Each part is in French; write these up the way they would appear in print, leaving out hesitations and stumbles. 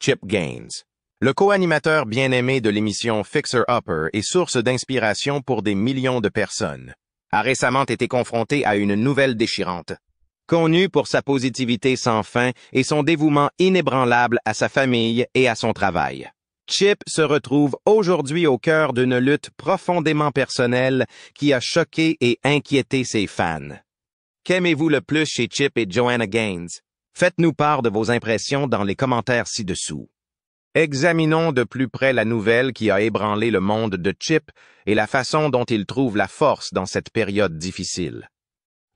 Chip Gaines. Le co-animateur bien-aimé de l'émission Fixer Upper est source d'inspiration pour des millions de personnes, a récemment été confronté à une nouvelle déchirante. Connu pour sa positivité sans fin et son dévouement inébranlable à sa famille et à son travail, Chip se retrouve aujourd'hui au cœur d'une lutte profondément personnelle qui a choqué et inquiété ses fans. Qu'aimez-vous le plus chez Chip et Joanna Gaines? Faites-nous part de vos impressions dans les commentaires ci-dessous. Examinons de plus près la nouvelle qui a ébranlé le monde de Chip et la façon dont il trouve la force dans cette période difficile.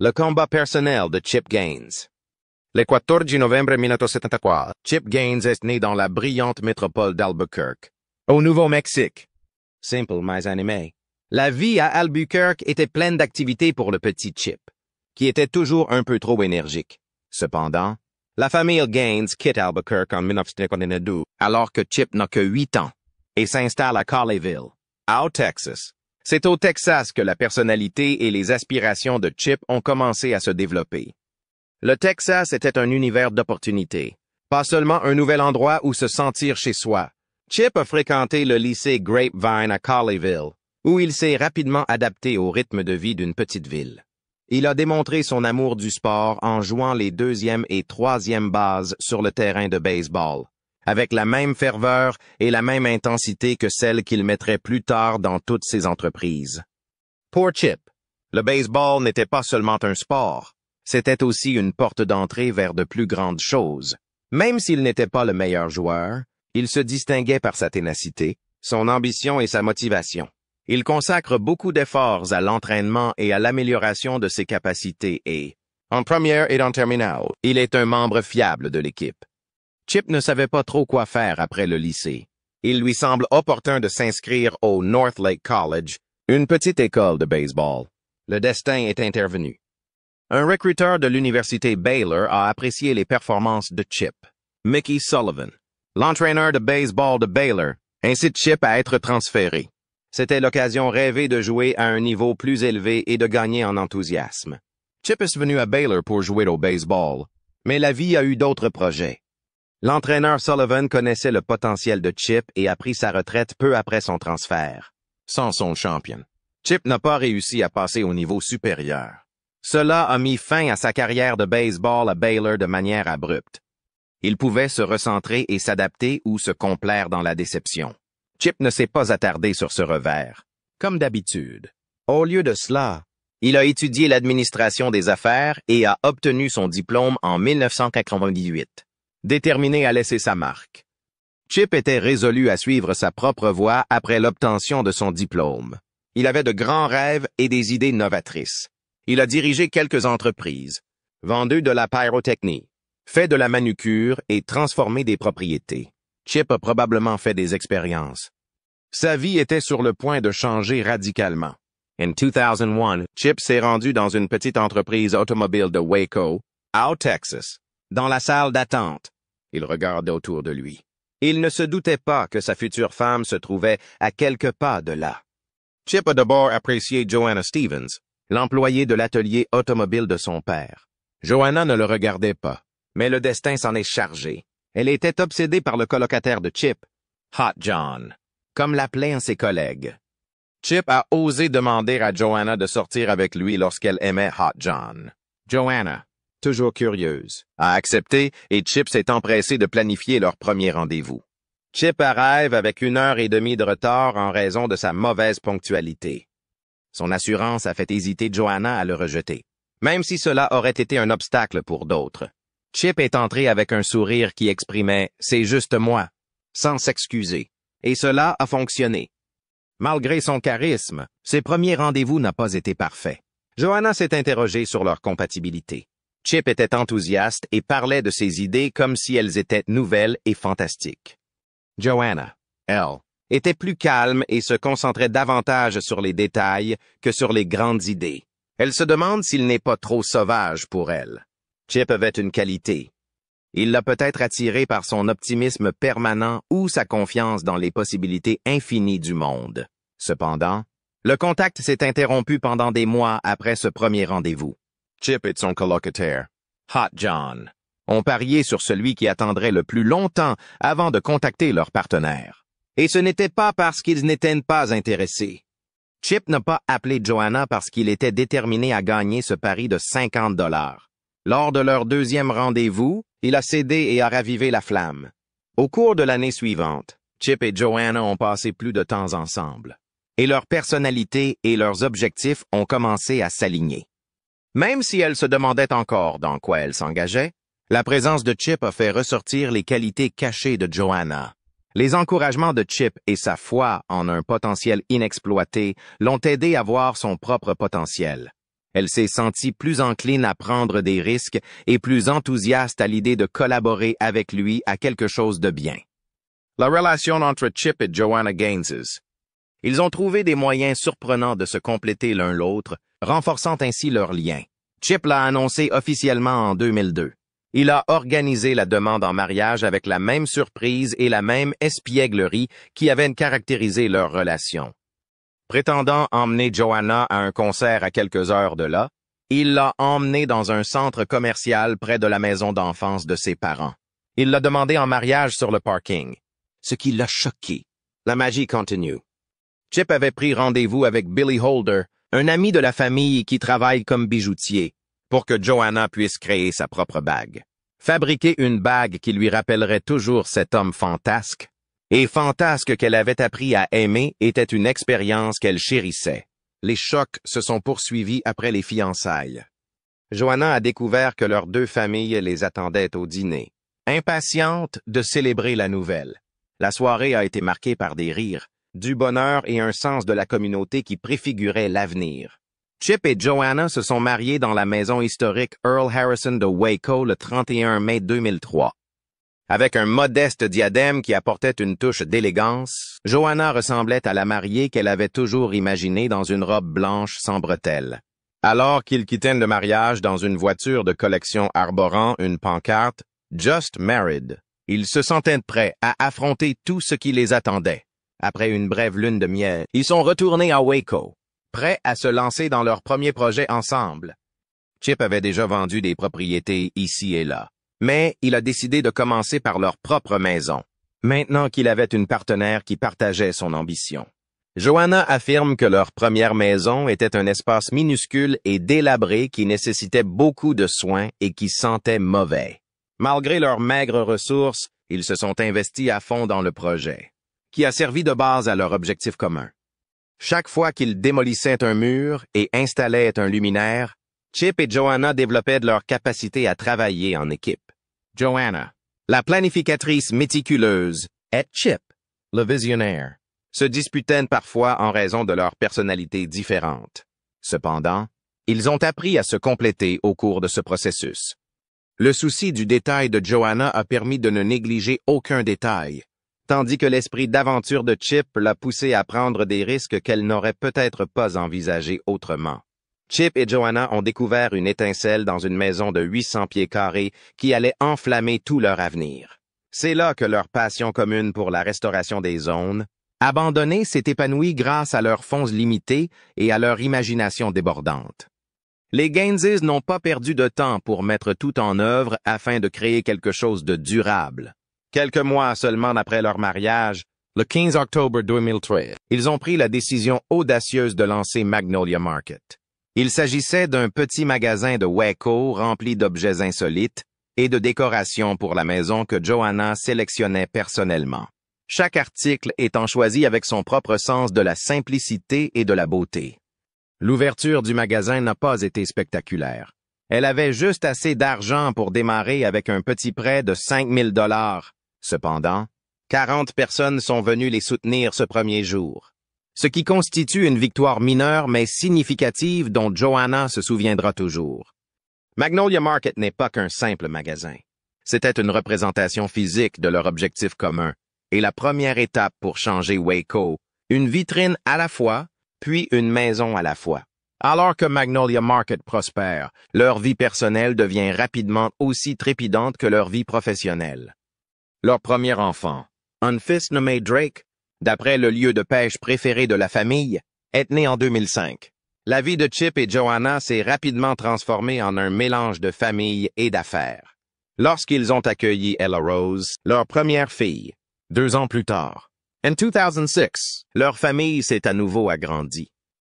Le combat personnel de Chip Gaines. Le 14 novembre 1974, Chip Gaines est né dans la brillante métropole d'Albuquerque, au Nouveau-Mexique. Simple mais animé. La vie à Albuquerque était pleine d'activités pour le petit Chip, qui était toujours un peu trop énergique. Cependant, la famille Gaines quitte Albuquerque en 1952, alors que Chip n'a que 8 ans, et s'installe à Colleyville, au Texas. C'est au Texas que la personnalité et les aspirations de Chip ont commencé à se développer. Le Texas était un univers d'opportunités, pas seulement un nouvel endroit où se sentir chez soi. Chip a fréquenté le lycée Grapevine à Colleyville, où il s'est rapidement adapté au rythme de vie d'une petite ville. Il a démontré son amour du sport en jouant les 2e et 3e bases sur le terrain de baseball, avec la même ferveur et la même intensité que celle qu'il mettrait plus tard dans toutes ses entreprises. Pour Chip, le baseball n'était pas seulement un sport, c'était aussi une porte d'entrée vers de plus grandes choses. Même s'il n'était pas le meilleur joueur, il se distinguait par sa ténacité, son ambition et sa motivation. Il consacre beaucoup d'efforts à l'entraînement et à l'amélioration de ses capacités et, en première et en terminale, il est un membre fiable de l'équipe. Chip ne savait pas trop quoi faire après le lycée. Il lui semble opportun de s'inscrire au North Lake College, une petite école de baseball. Le destin est intervenu. Un recruteur de l'université Baylor a apprécié les performances de Chip. Mickey Sullivan, l'entraîneur de baseball de Baylor, incite Chip à être transféré. C'était l'occasion rêvée de jouer à un niveau plus élevé et de gagner en enthousiasme. Chip est venu à Baylor pour jouer au baseball, mais la vie a eu d'autres projets. L'entraîneur Sullivan connaissait le potentiel de Chip et a pris sa retraite peu après son transfert. Sans son champion, Chip n'a pas réussi à passer au niveau supérieur. Cela a mis fin à sa carrière de baseball à Baylor de manière abrupte. Il pouvait se recentrer et s'adapter ou se complaire dans la déception. Chip ne s'est pas attardé sur ce revers. Comme d'habitude. Au lieu de cela, il a étudié l'administration des affaires et a obtenu son diplôme en 1998. Déterminé à laisser sa marque. Chip était résolu à suivre sa propre voie après l'obtention de son diplôme. Il avait de grands rêves et des idées novatrices. Il a dirigé quelques entreprises, vendu de la pyrotechnie, fait de la manucure et transformé des propriétés. Chip a probablement fait des expériences. Sa vie était sur le point de changer radicalement. En 2001, Chip s'est rendu dans une petite entreprise automobile de Waco, au Texas, dans la salle d'attente. Il regardait autour de lui. Il ne se doutait pas que sa future femme se trouvait à quelques pas de là. Chip a d'abord apprécié Joanna Stevens, l'employée de l'atelier automobile de son père. Joanna ne le regardait pas, mais le destin s'en est chargé. Elle était obsédée par le colocataire de Chip, Hot John, comme l'appelaient ses collègues. Chip a osé demander à Joanna de sortir avec lui lorsqu'elle aimait Hot John. Joanna, toujours curieuse, a accepté et Chip s'est empressé de planifier leur premier rendez-vous. Chip arrive avec 1h30 de retard en raison de sa mauvaise ponctualité. Son assurance a fait hésiter Joanna à le rejeter, même si cela aurait été un obstacle pour d'autres. Chip est entré avec un sourire qui exprimait « c'est juste moi », sans s'excuser, et cela a fonctionné. Malgré son charisme, ses premiers rendez-vous n'ont pas été parfaits. Joanna s'est interrogée sur leur compatibilité. Chip était enthousiaste et parlait de ses idées comme si elles étaient nouvelles et fantastiques. Joanna, elle, était plus calme et se concentrait davantage sur les détails que sur les grandes idées. Elle se demande s'il n'est pas trop sauvage pour elle. Chip avait une qualité. Il l'a peut-être attiré par son optimisme permanent ou sa confiance dans les possibilités infinies du monde. Cependant, le contact s'est interrompu pendant des mois après ce premier rendez-vous. Chip et son colocataire, Hot John, ont parié sur celui qui attendrait le plus longtemps avant de contacter leur partenaire. Et ce n'était pas parce qu'ils n'étaient pas intéressés. Chip n'a pas appelé Joanna parce qu'il était déterminé à gagner ce pari de 50 $. Lors de leur deuxième rendez-vous, il a cédé et a ravivé la flamme. Au cours de l'année suivante, Chip et Joanna ont passé plus de temps ensemble. Et leurs personnalités et leurs objectifs ont commencé à s'aligner. Même si elle se demandait encore dans quoi elle s'engageait, la présence de Chip a fait ressortir les qualités cachées de Joanna. Les encouragements de Chip et sa foi en un potentiel inexploité l'ont aidé à voir son propre potentiel. Elle s'est sentie plus encline à prendre des risques et plus enthousiaste à l'idée de collaborer avec lui à quelque chose de bien. La relation entre Chip et Joanna Gaines. Ils ont trouvé des moyens surprenants de se compléter l'un l'autre, renforçant ainsi leur lien. Chip l'a annoncé officiellement en 2002. Il a organisé la demande en mariage avec la même surprise et la même espièglerie qui avaient caractérisé leur relation. Prétendant emmener Joanna à un concert à quelques heures de là, il l'a emmenée dans un centre commercial près de la maison d'enfance de ses parents. Il l'a demandé en mariage sur le parking, ce qui l'a choqué. La magie continue. Chip avait pris rendez-vous avec Billy Holder, un ami de la famille qui travaille comme bijoutier, pour que Joanna puisse créer sa propre bague. Fabriquer une bague qui lui rappellerait toujours cet homme fantasque, et fantasque qu'elle avait appris à aimer, était une expérience qu'elle chérissait. Les chocs se sont poursuivis après les fiançailles. Joanna a découvert que leurs deux familles les attendaient au dîner, impatientes de célébrer la nouvelle. La soirée a été marquée par des rires, du bonheur et un sens de la communauté qui préfigurait l'avenir. Chip et Joanna se sont mariés dans la maison historique Earl Harrison de Waco le 31 mai 2003. Avec un modeste diadème qui apportait une touche d'élégance, Joanna ressemblait à la mariée qu'elle avait toujours imaginée dans une robe blanche sans bretelles. Alors qu'ils quittaient le mariage dans une voiture de collection arborant une pancarte « Just Married », ils se sentaient prêts à affronter tout ce qui les attendait. Après une brève lune de miel, ils sont retournés à Waco, prêts à se lancer dans leur premier projet ensemble. Chip avait déjà vendu des propriétés ici et là, mais il a décidé de commencer par leur propre maison, maintenant qu'il avait une partenaire qui partageait son ambition. Joanna affirme que leur première maison était un espace minuscule et délabré qui nécessitait beaucoup de soins et qui sentait mauvais. Malgré leurs maigres ressources, ils se sont investis à fond dans le projet, qui a servi de base à leur objectif commun. Chaque fois qu'ils démolissaient un mur et installaient un luminaire, Chip et Joanna développaient de leur capacité à travailler en équipe. Joanna, la planificatrice méticuleuse, et Chip, le visionnaire, se disputaient parfois en raison de leurs personnalités différentes. Cependant, ils ont appris à se compléter au cours de ce processus. Le souci du détail de Joanna a permis de ne négliger aucun détail, tandis que l'esprit d'aventure de Chip l'a poussée à prendre des risques qu'elle n'aurait peut-être pas envisagés autrement. Chip et Joanna ont découvert une étincelle dans une maison de 800 pieds carrés qui allait enflammer tout leur avenir. C'est là que leur passion commune pour la restauration des zones, abandonnées, s'est épanouie grâce à leurs fonds limités et à leur imagination débordante. Les Gaineses n'ont pas perdu de temps pour mettre tout en œuvre afin de créer quelque chose de durable. Quelques mois seulement après leur mariage, le 15 octobre 2013, ils ont pris la décision audacieuse de lancer Magnolia Market. Il s'agissait d'un petit magasin de Waco rempli d'objets insolites et de décorations pour la maison que Joanna sélectionnait personnellement. Chaque article étant choisi avec son propre sens de la simplicité et de la beauté. L'ouverture du magasin n'a pas été spectaculaire. Elle avait juste assez d'argent pour démarrer avec un petit prêt de 5 000 $. Cependant, 40 personnes sont venues les soutenir ce premier jour, ce qui constitue une victoire mineure mais significative dont Joanna se souviendra toujours. Magnolia Market n'est pas qu'un simple magasin. C'était une représentation physique de leur objectif commun et la première étape pour changer Waco, une vitrine à la fois, puis une maison à la fois. Alors que Magnolia Market prospère, leur vie personnelle devient rapidement aussi trépidante que leur vie professionnelle. Leur premier enfant, un fils nommé Drake, d'après le lieu de pêche préféré de la famille, est né en 2005. La vie de Chip et Joanna s'est rapidement transformée en un mélange de famille et d'affaires. lorsqu'ils ont accueilli Ella Rose, leur première fille. 2 ans plus tard, en 2006, leur famille s'est à nouveau agrandie.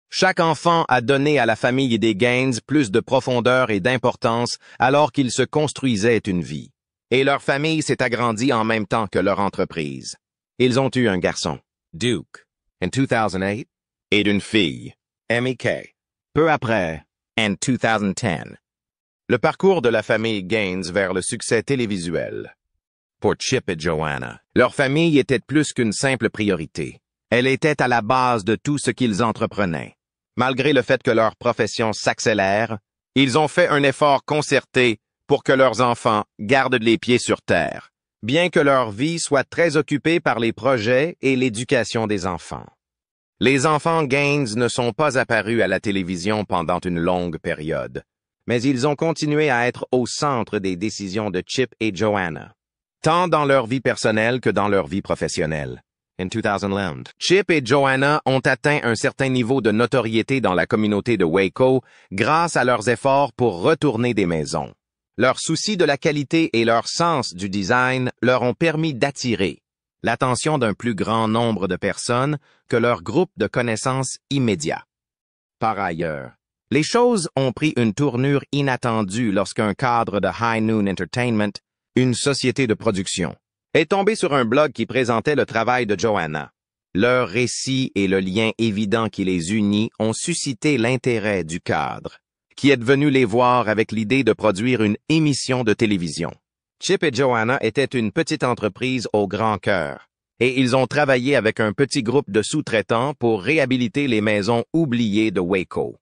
Chaque enfant a donné à la famille des Gaines plus de profondeur et d'importance alors qu'ils se construisaient une vie. Et leur famille s'est agrandie en même temps que leur entreprise. Ils ont eu un garçon, Duke, en 2008, et une fille, Emmy Kay, peu après, en 2010. Le parcours de la famille Gaines vers le succès télévisuel. Pour Chip et Joanna, leur famille était plus qu'une simple priorité. Elle était à la base de tout ce qu'ils entreprenaient. Malgré le fait que leur profession s'accélère, ils ont fait un effort concerté pour que leurs enfants gardent les pieds sur terre, bien que leur vie soit très occupée par les projets et l'éducation des enfants. Les enfants Gaines ne sont pas apparus à la télévision pendant une longue période, mais ils ont continué à être au centre des décisions de Chip et Joanna, tant dans leur vie personnelle que dans leur vie professionnelle. En 2011, Chip et Joanna ont atteint un certain niveau de notoriété dans la communauté de Waco grâce à leurs efforts pour retourner des maisons. Leur souci de la qualité et leur sens du design leur ont permis d'attirer l'attention d'un plus grand nombre de personnes que leur groupe de connaissances immédiat. Par ailleurs, les choses ont pris une tournure inattendue lorsqu'un cadre de High Noon Entertainment, une société de production, est tombé sur un blog qui présentait le travail de Joanna. Leur récit et le lien évident qui les unit ont suscité l'intérêt du cadre, qui est venu les voir avec l'idée de produire une émission de télévision. Chip et Joanna étaient une petite entreprise au grand cœur, et ils ont travaillé avec un petit groupe de sous-traitants pour réhabiliter les maisons oubliées de Waco.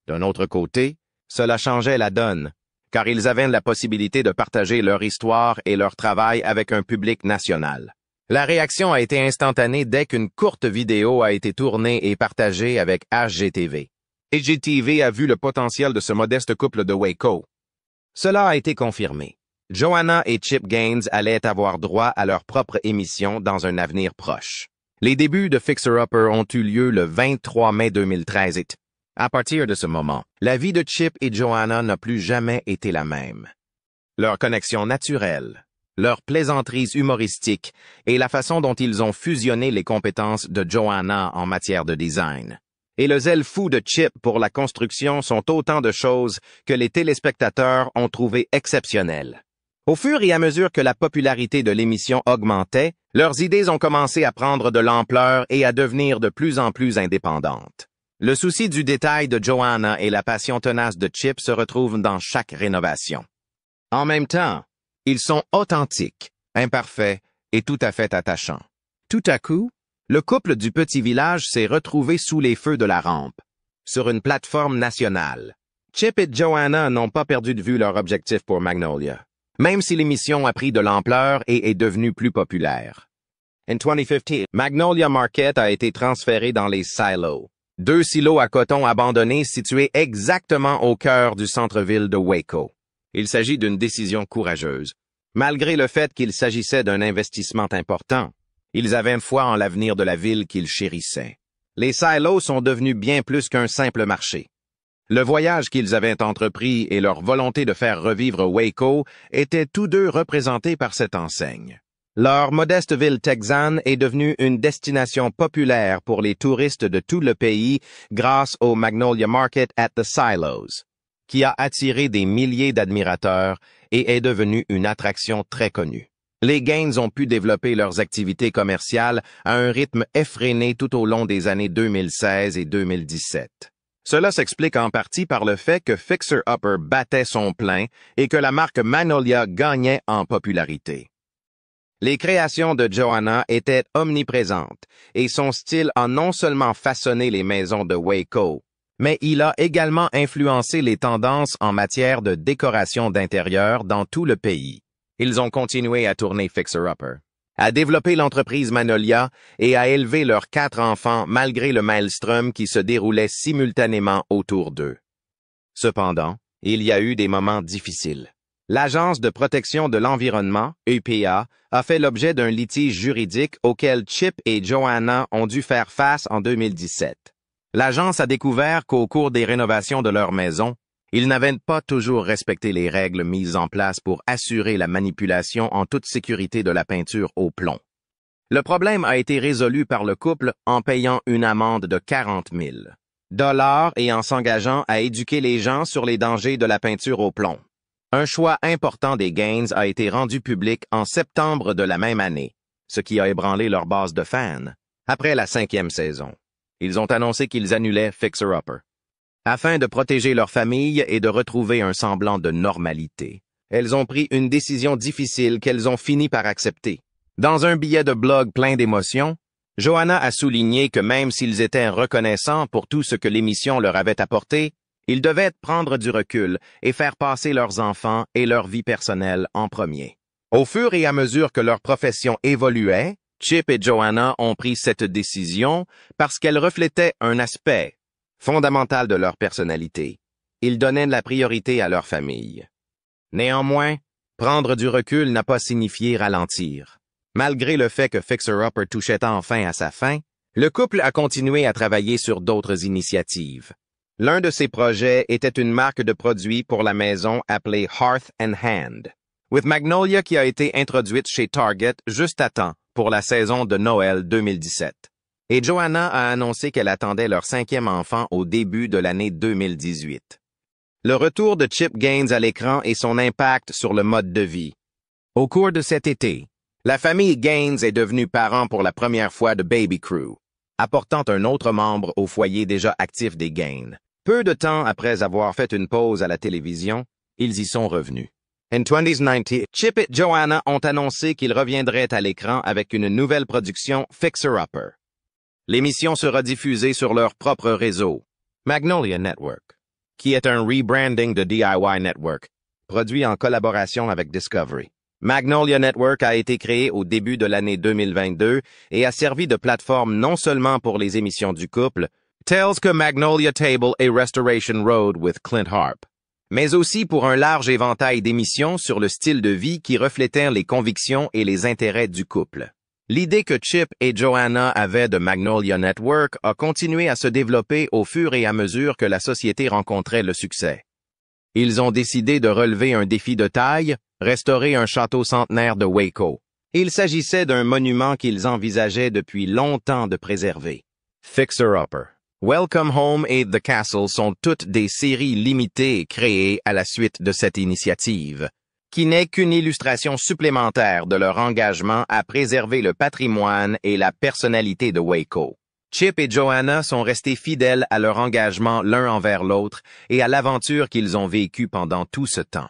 D'un autre côté, cela changeait la donne, car ils avaient la possibilité de partager leur histoire et leur travail avec un public national. La réaction a été instantanée dès qu'une courte vidéo a été tournée et partagée avec HGTV. HGTV a vu le potentiel de ce modeste couple de Waco. Cela a été confirmé. Joanna et Chip Gaines allaient avoir droit à leur propre émission dans un avenir proche. Les débuts de Fixer Upper ont eu lieu le 23 mai 2013. À partir de ce moment, la vie de Chip et Joanna n'a plus jamais été la même. Leur connexion naturelle, leurs plaisanteries humoristiques et la façon dont ils ont fusionné les compétences de Joanna en matière de design, et le zèle fou de Chip pour la construction sont autant de choses que les téléspectateurs ont trouvé exceptionnelles. Au fur et à mesure que la popularité de l'émission augmentait, leurs idées ont commencé à prendre de l'ampleur et à devenir de plus en plus indépendantes. Le souci du détail de Joanna et la passion tenace de Chip se retrouvent dans chaque rénovation. En même temps, ils sont authentiques, imparfaits et tout à fait attachants. Tout à coup, le couple du petit village s'est retrouvé sous les feux de la rampe, sur une plateforme nationale. Chip et Joanna n'ont pas perdu de vue leur objectif pour Magnolia, même si l'émission a pris de l'ampleur et est devenue plus populaire. En 2015, Magnolia Market a été transféré dans les silos, 2 silos à coton abandonnés situés exactement au cœur du centre-ville de Waco. Il s'agit d'une décision courageuse. Malgré le fait qu'il s'agissait d'un investissement important, ils avaient foi en l'avenir de la ville qu'ils chérissaient. Les silos sont devenus bien plus qu'un simple marché. Le voyage qu'ils avaient entrepris et leur volonté de faire revivre Waco étaient tous deux représentés par cette enseigne. Leur modeste ville texane est devenue une destination populaire pour les touristes de tout le pays grâce au Magnolia Market at the Silos, qui a attiré des milliers d'admirateurs et est devenu une attraction très connue. Les Gaines ont pu développer leurs activités commerciales à un rythme effréné tout au long des années 2016 et 2017. Cela s'explique en partie par le fait que Fixer Upper battait son plein et que la marque Magnolia gagnait en popularité. Les créations de Joanna étaient omniprésentes et son style a non seulement façonné les maisons de Waco, mais il a également influencé les tendances en matière de décoration d'intérieur dans tout le pays. Ils ont continué à tourner Fixer Upper, à développer l'entreprise Magnolia et à élever leurs 4 enfants malgré le maelstrom qui se déroulait simultanément autour d'eux. Cependant, il y a eu des moments difficiles. L'Agence de protection de l'environnement, EPA, a fait l'objet d'un litige juridique auquel Chip et Joanna ont dû faire face en 2017. L'agence a découvert qu'au cours des rénovations de leur maison, Ils n'avaient pas toujours respecté les règles mises en place pour assurer la manipulation en toute sécurité de la peinture au plomb. Le problème a été résolu par le couple en payant une amende de 40 000 $ et en s'engageant à éduquer les gens sur les dangers de la peinture au plomb. Un choix important des Gaines a été rendu public en septembre de la même année, ce qui a ébranlé leur base de fans. Après la 5e saison, ils ont annoncé qu'ils annulaient Fixer Upper. Afin de protéger leur famille et de retrouver un semblant de normalité, elles ont pris une décision difficile qu'elles ont fini par accepter. Dans un billet de blog plein d'émotions, Joanna a souligné que même s'ils étaient reconnaissants pour tout ce que l'émission leur avait apporté, ils devaient prendre du recul et faire passer leurs enfants et leur vie personnelle en premier. Au fur et à mesure que leur profession évoluait, Chip et Joanna ont pris cette décision parce qu'elle reflétait un aspect fondamental de leur personnalité. Ils donnaient la priorité à leur famille. Néanmoins, prendre du recul n'a pas signifié ralentir. Malgré le fait que Fixer Upper touchait enfin à sa fin, le couple a continué à travailler sur d'autres initiatives. L'un de ces projets était une marque de produits pour la maison appelée Hearth & Hand, with Magnolia qui a été introduite chez Target juste à temps pour la saison de Noël 2017. Et Joanna a annoncé qu'elle attendait leur 5e enfant au début de l'année 2018. Le retour de Chip Gaines à l'écran et son impact sur le mode de vie. Au cours de cet été, la famille Gaines est devenue parent pour la première fois de Baby Crew, apportant un autre membre au foyer déjà actif des Gaines. Peu de temps après avoir fait une pause à la télévision, ils y sont revenus. En 2019, Chip et Joanna ont annoncé qu'ils reviendraient à l'écran avec une nouvelle production Fixer Upper. L'émission sera diffusée sur leur propre réseau, Magnolia Network, qui est un rebranding de DIY Network, produit en collaboration avec Discovery. Magnolia Network a été créé au début de l'année 2022 et a servi de plateforme non seulement pour les émissions du couple, telles que Magnolia Table et Restoration Road with Clint Harp, mais aussi pour un large éventail d'émissions sur le style de vie qui reflétaient les convictions et les intérêts du couple. L'idée que Chip et Joanna avaient de Magnolia Network a continué à se développer au fur et à mesure que la société rencontrait le succès. Ils ont décidé de relever un défi de taille, restaurer un château centenaire de Waco. Il s'agissait d'un monument qu'ils envisageaient depuis longtemps de préserver. Fixer Upper, Welcome Home et The Castle sont toutes des séries limitées créées à la suite de cette initiative, qui n'est qu'une illustration supplémentaire de leur engagement à préserver le patrimoine et la personnalité de Waco. Chip et Joanna sont restés fidèles à leur engagement l'un envers l'autre et à l'aventure qu'ils ont vécue pendant tout ce temps.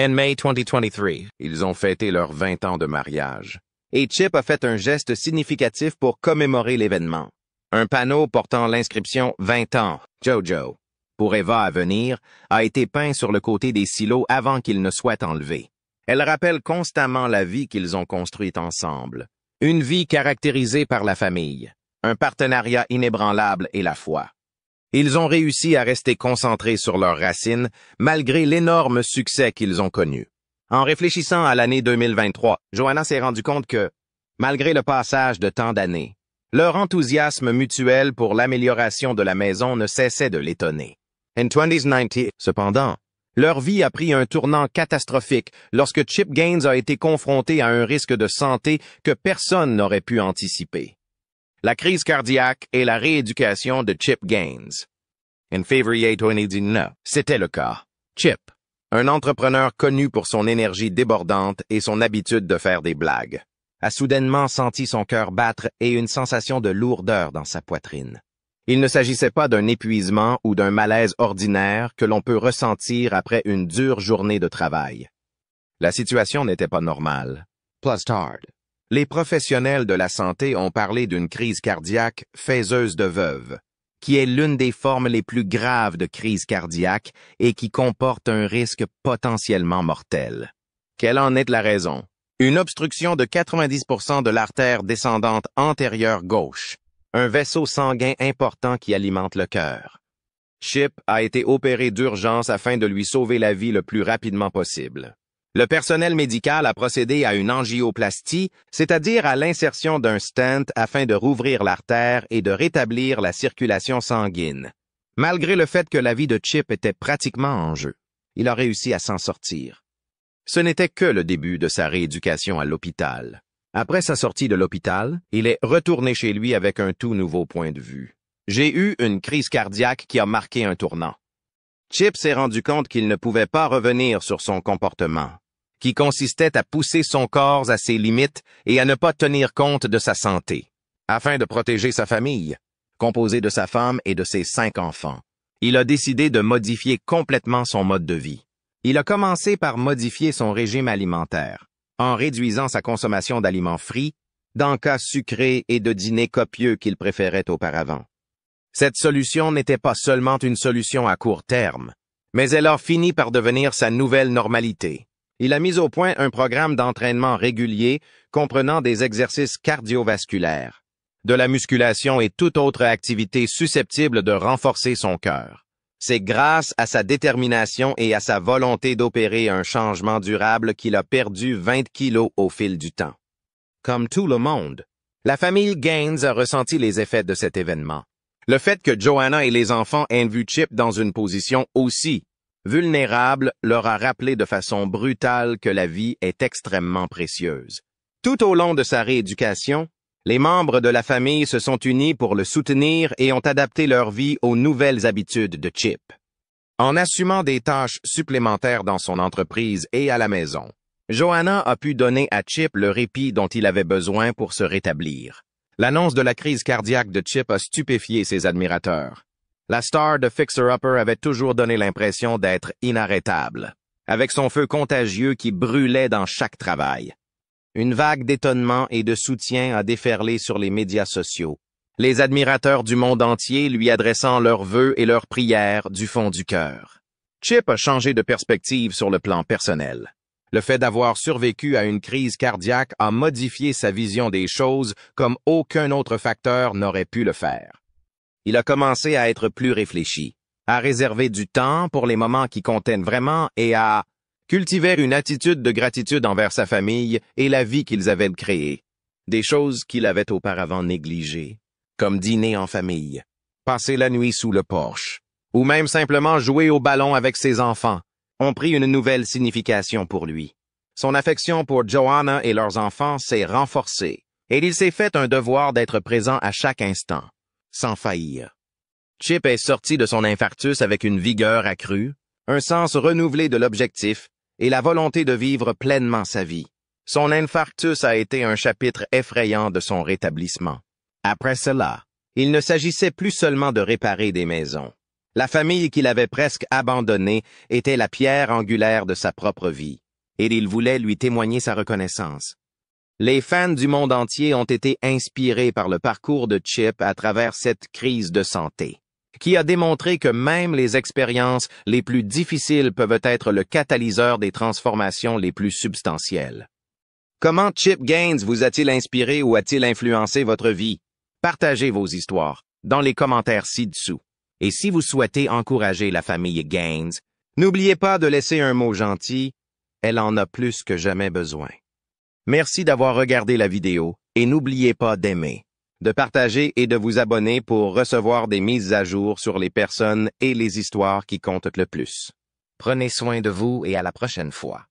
En mai 2023, ils ont fêté leurs 20 ans de mariage. Et Chip a fait un geste significatif pour commémorer l'événement. Un panneau portant l'inscription « 20 ans, Jojo » pour Eva à venir, a été peint sur le côté des silos avant qu'ils ne soient enlevés. Elle rappelle constamment la vie qu'ils ont construite ensemble. Une vie caractérisée par la famille, un partenariat inébranlable et la foi. Ils ont réussi à rester concentrés sur leurs racines, malgré l'énorme succès qu'ils ont connu. En réfléchissant à l'année 2023, Joanna s'est rendu compte que, malgré le passage de tant d'années, leur enthousiasme mutuel pour l'amélioration de la maison ne cessait de l'étonner. En 2019, cependant, leur vie a pris un tournant catastrophique lorsque Chip Gaines a été confronté à un risque de santé que personne n'aurait pu anticiper. La crise cardiaque et la rééducation de Chip Gaines. En février 2019, c'était le cas. Chip, un entrepreneur connu pour son énergie débordante et son habitude de faire des blagues, a soudainement senti son cœur battre et une sensation de lourdeur dans sa poitrine. Il ne s'agissait pas d'un épuisement ou d'un malaise ordinaire que l'on peut ressentir après une dure journée de travail. La situation n'était pas normale. Plus tard, les professionnels de la santé ont parlé d'une crise cardiaque faiseuse de veuve, qui est l'une des formes les plus graves de crise cardiaque et qui comporte un risque potentiellement mortel. Quelle en est la raison? Une obstruction de 90% de l'artère descendante antérieure gauche, un vaisseau sanguin important qui alimente le cœur. Chip a été opéré d'urgence afin de lui sauver la vie le plus rapidement possible. Le personnel médical a procédé à une angioplastie, c'est-à-dire à l'insertion d'un stent afin de rouvrir l'artère et de rétablir la circulation sanguine. Malgré le fait que la vie de Chip était pratiquement en jeu, il a réussi à s'en sortir. Ce n'était que le début de sa rééducation à l'hôpital. Après sa sortie de l'hôpital, il est retourné chez lui avec un tout nouveau point de vue. J'ai eu une crise cardiaque qui a marqué un tournant. Chip s'est rendu compte qu'il ne pouvait pas revenir sur son comportement, qui consistait à pousser son corps à ses limites et à ne pas tenir compte de sa santé. Afin de protéger sa famille, composée de sa femme et de ses 5 enfants, il a décidé de modifier complètement son mode de vie. Il a commencé par modifier son régime alimentaire, en réduisant sa consommation d'aliments frits, d'encas sucrés et de dîners copieux qu'il préférait auparavant. Cette solution n'était pas seulement une solution à court terme, mais elle a fini par devenir sa nouvelle normalité. Il a mis au point un programme d'entraînement régulier comprenant des exercices cardiovasculaires, de la musculation et toute autre activité susceptible de renforcer son cœur. C'est grâce à sa détermination et à sa volonté d'opérer un changement durable qu'il a perdu 20 kilos au fil du temps. Comme tout le monde, la famille Gaines a ressenti les effets de cet événement. Le fait que Joanna et les enfants aient vu Chip dans une position aussi vulnérable leur a rappelé de façon brutale que la vie est extrêmement précieuse. Tout au long de sa rééducation, les membres de la famille se sont unis pour le soutenir et ont adapté leur vie aux nouvelles habitudes de Chip. En assumant des tâches supplémentaires dans son entreprise et à la maison, Joanna a pu donner à Chip le répit dont il avait besoin pour se rétablir. L'annonce de la crise cardiaque de Chip a stupéfié ses admirateurs. La star de Fixer Upper avait toujours donné l'impression d'être inarrêtable, avec son feu contagieux qui brûlait dans chaque travail. Une vague d'étonnement et de soutien a déferlé sur les médias sociaux, les admirateurs du monde entier lui adressant leurs vœux et leurs prières du fond du cœur. Chip a changé de perspective sur le plan personnel. Le fait d'avoir survécu à une crise cardiaque a modifié sa vision des choses comme aucun autre facteur n'aurait pu le faire. Il a commencé à être plus réfléchi, à réserver du temps pour les moments qui comptaient vraiment et à cultiver une attitude de gratitude envers sa famille et la vie qu'ils avaient créée. Des choses qu'il avait auparavant négligées, comme dîner en famille, passer la nuit sous le porche, ou même simplement jouer au ballon avec ses enfants, ont pris une nouvelle signification pour lui. Son affection pour Joanna et leurs enfants s'est renforcée, et il s'est fait un devoir d'être présent à chaque instant, sans faillir. Chip est sorti de son infarctus avec une vigueur accrue, un sens renouvelé de l'objectif et la volonté de vivre pleinement sa vie. Son infarctus a été un chapitre effrayant de son rétablissement. Après cela, il ne s'agissait plus seulement de réparer des maisons. La famille qu'il avait presque abandonnée était la pierre angulaire de sa propre vie, et il voulait lui témoigner sa reconnaissance. Les fans du monde entier ont été inspirés par le parcours de Chip à travers cette crise de santé, qui a démontré que même les expériences les plus difficiles peuvent être le catalyseur des transformations les plus substantielles. Comment Chip Gaines vous a-t-il inspiré ou a-t-il influencé votre vie? Partagez vos histoires dans les commentaires ci-dessous. Et si vous souhaitez encourager la famille Gaines, n'oubliez pas de laisser un mot gentil, elle en a plus que jamais besoin. Merci d'avoir regardé la vidéo et n'oubliez pas d'aimer, de partager et de vous abonner pour recevoir des mises à jour sur les personnes et les histoires qui comptent le plus. Prenez soin de vous et à la prochaine fois.